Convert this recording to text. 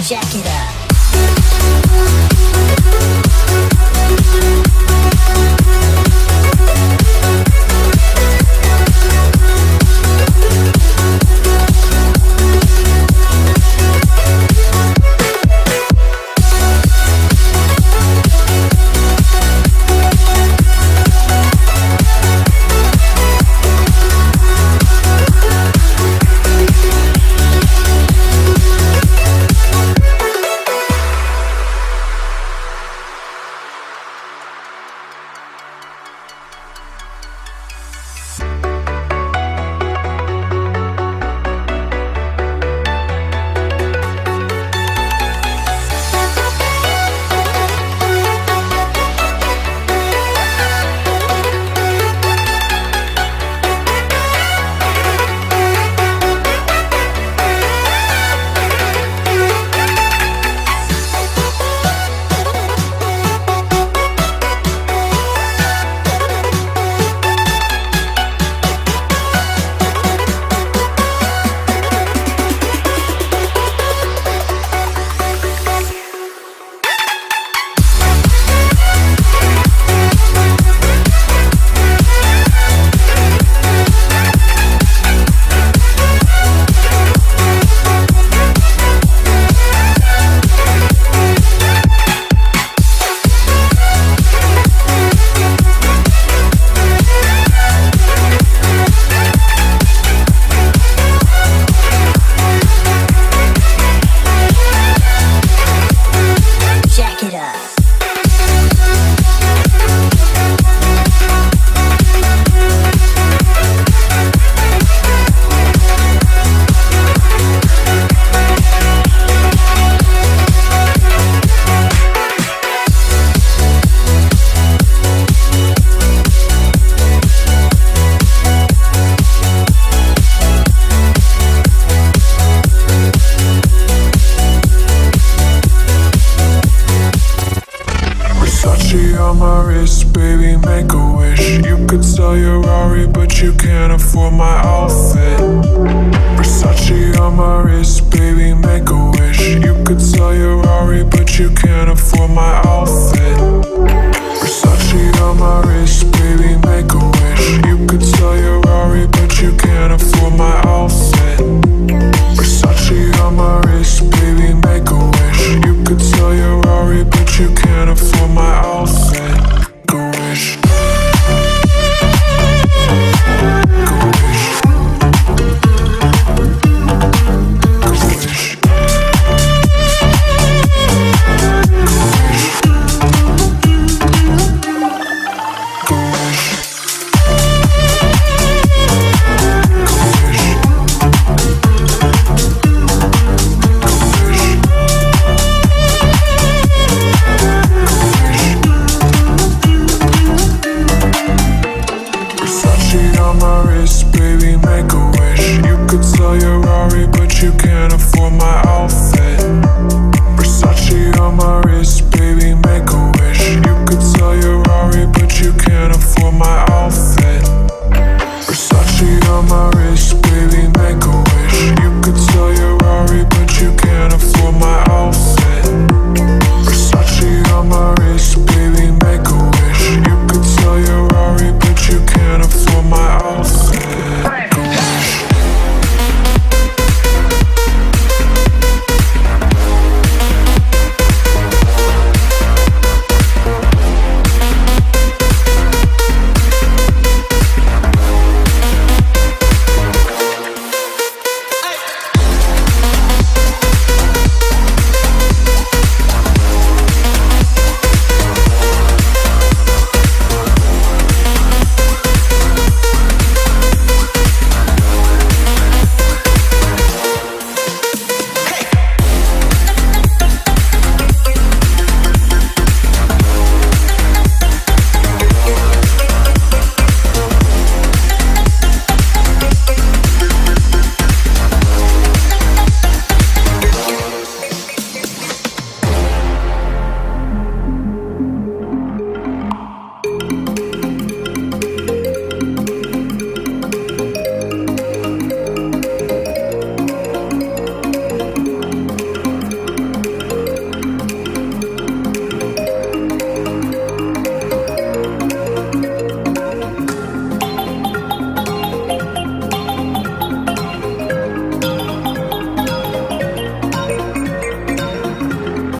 Jack it up. On my wrist, baby, make a wish. You could sell your Rari, but you can't afford my outfit. Versace on my wrist, baby, make a wish. You could sell your Rari, but you can't afford my outfit. Versace on my wrist, baby, make a wish. You could sell your Rari, but you can't afford my outfit. Versace on my wrist, baby, make a wish. You could sell your Rari, but you can't afford my outfit. Go wish. Go wish. Go wish. Go wish. On my wrist, baby, make a wish. You could sell your Rari, but you can't afford my